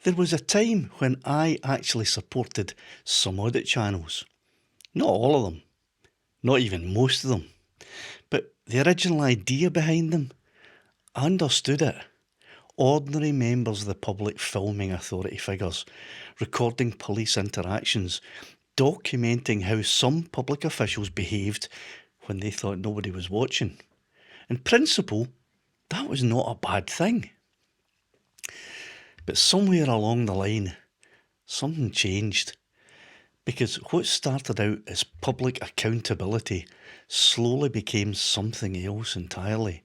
There was a time when I actually supported some audit channels. Not all of them, not even most of them, but the original idea behind them, I understood it. Ordinary members of the public filming authority figures, recording police interactions, documenting how some public officials behaved when they thought nobody was watching. In principle, that was not a bad thing. But somewhere along the line, something changed. Because what started out as public accountability slowly became something else entirely.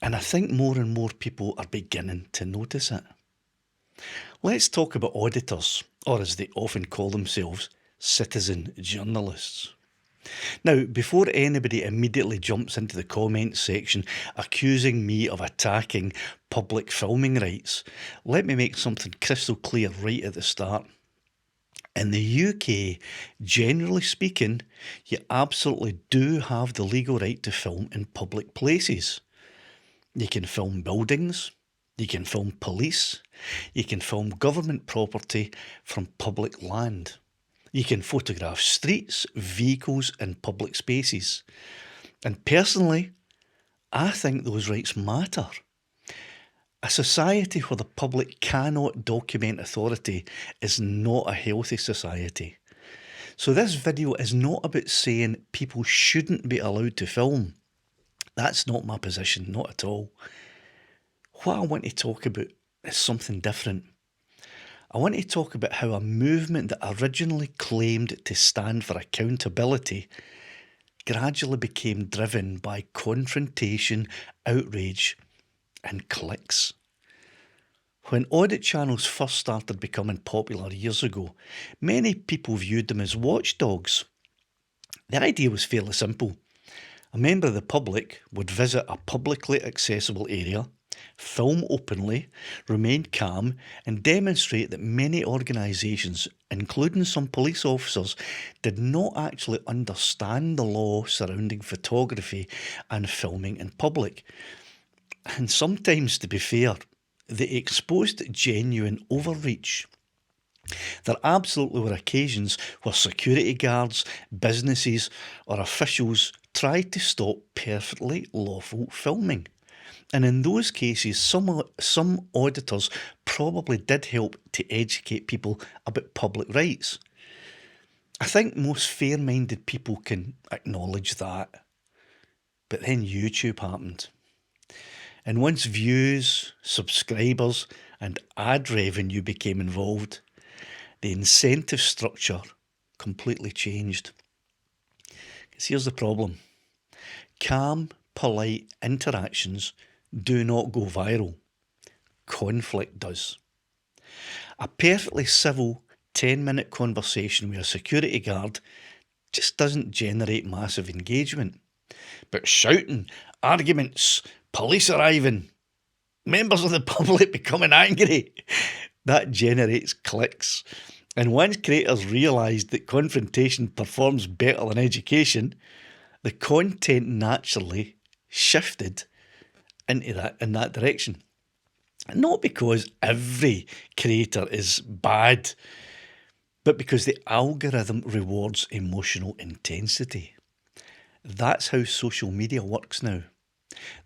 And I think more and more people are beginning to notice it. Let's talk about auditors, or as they often call themselves, citizen journalists. Now, before anybody immediately jumps into the comments section accusing me of attacking public filming rights, let me make something crystal clear right at the start. In the UK, generally speaking, you absolutely do have the legal right to film in public places. You can film buildings, you can film police, you can film government property from public land. You can photograph streets, vehicles and public spaces. And personally, I think those rights matter. A society where the public cannot document authority is not a healthy society. So this video is not about saying people shouldn't be allowed to film. That's not my position, not at all. What I want to talk about is something different. I want to talk about how a movement that originally claimed to stand for accountability gradually became driven by confrontation, outrage, and clicks. When audit channels first started becoming popular years ago, many people viewed them as watchdogs. The idea was fairly simple. A member of the public would visit a publicly accessible area, film openly, remain calm, and demonstrate that many organisations, including some police officers, did not actually understand the law surrounding photography and filming in public. And sometimes, to be fair, they exposed genuine overreach. There absolutely were occasions where security guards, businesses, or officials tried to stop perfectly lawful filming. And in those cases, some auditors probably did help to educate people about public rights. I think most fair-minded people can acknowledge that. But then YouTube happened. And once views, subscribers, and ad revenue became involved, the incentive structure completely changed. Because here's the problem. Calm, polite interactions do not go viral. Conflict does. A perfectly civil 10-minute conversation with a security guard just doesn't generate massive engagement. But shouting, arguments, police arriving, members of the public becoming angry, that generates clicks. And once creators realised that confrontation performs better than education, the content naturally shifted in that direction. Not because every creator is bad, but because the algorithm rewards emotional intensity. That's how social media works now.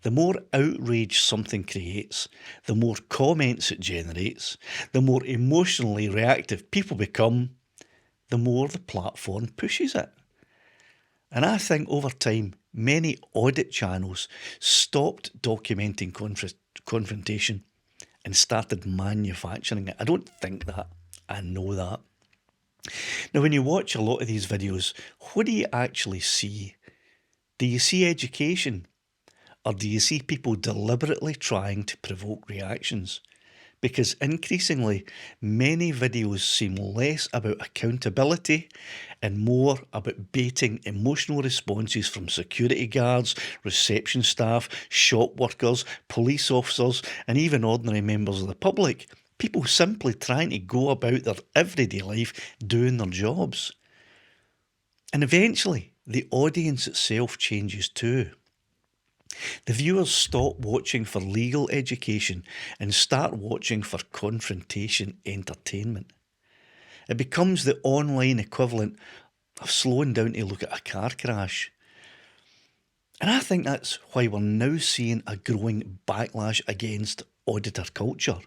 The more outrage something creates, the more comments it generates, the more emotionally reactive people become, the more the platform pushes it. And I think over time, many audit channels stopped documenting confrontation and started manufacturing it. I don't think that. I know that. Now, when you watch a lot of these videos, what do you actually see? Do you see education? Or do you see people deliberately trying to provoke reactions? Because increasingly, many videos seem less about accountability and more about baiting emotional responses from security guards, reception staff, shop workers, police officers, and even ordinary members of the public. People simply trying to go about their everyday life doing their jobs. And eventually, the audience itself changes too. The viewers stop watching for legal education and start watching for confrontation entertainment. It becomes the online equivalent of slowing down to look at a car crash. And I think that's why we're now seeing a growing backlash against auditor culture.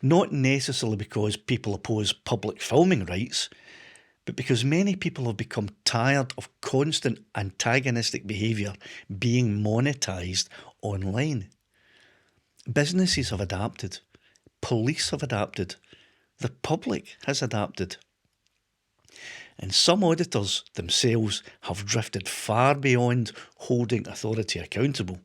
Not necessarily because people oppose public filming rights, but because many people have become tired of constant antagonistic behaviour being monetised online. Businesses have adapted, police have adapted, the public has adapted. And some auditors themselves have drifted far beyond holding authority accountable.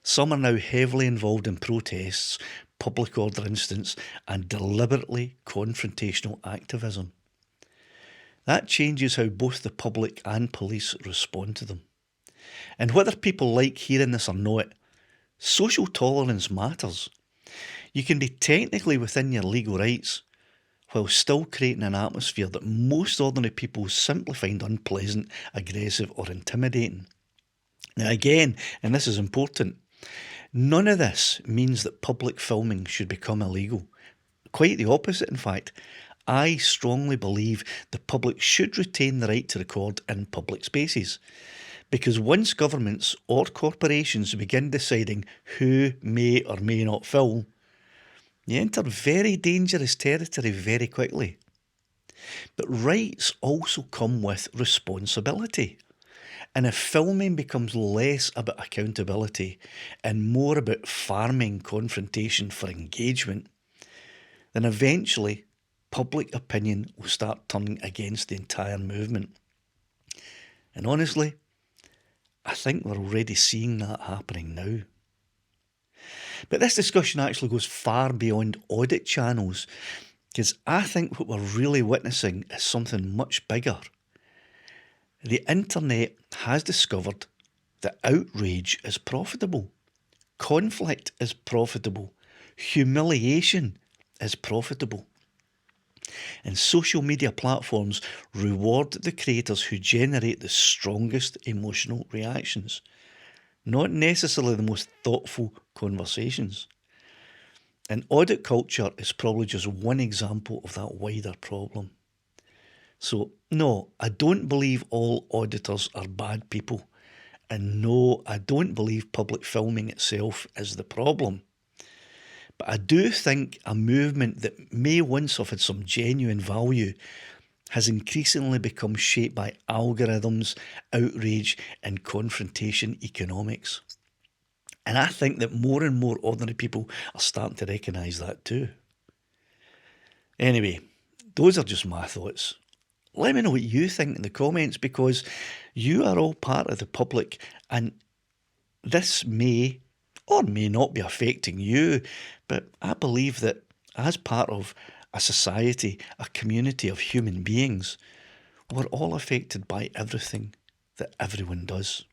Some are now heavily involved in protests, public order incidents, and deliberately confrontational activism. That changes how both the public and police respond to them. And whether people like hearing this or not, social tolerance matters. You can be technically within your legal rights while still creating an atmosphere that most ordinary people simply find unpleasant, aggressive, or intimidating. Now again, and this is important, none of this means that public filming should become illegal. Quite the opposite, in fact. I strongly believe the public should retain the right to record in public spaces. Because once governments or corporations begin deciding who may or may not film, you enter very dangerous territory very quickly. But rights also come with responsibility. And if filming becomes less about accountability and more about farming confrontation for engagement, then eventually public opinion will start turning against the entire movement. And honestly, I think we're already seeing that happening now. But this discussion actually goes far beyond audit channels, because I think what we're really witnessing is something much bigger. The internet has discovered that outrage is profitable, conflict is profitable, humiliation is profitable. And social media platforms reward the creators who generate the strongest emotional reactions, not necessarily the most thoughtful conversations. And audit culture is probably just one example of that wider problem. So, no, I don't believe all auditors are bad people. And no, I don't believe public filming itself is the problem. But I do think a movement that may once have had some genuine value has increasingly become shaped by algorithms, outrage, and confrontation economics. And I think that more and more ordinary people are starting to recognise that too. Anyway, those are just my thoughts. Let me know what you think in the comments, because you are all part of the public and this may or may not be affecting you, but I believe that as part of a society, a community of human beings, we're all affected by everything that everyone does.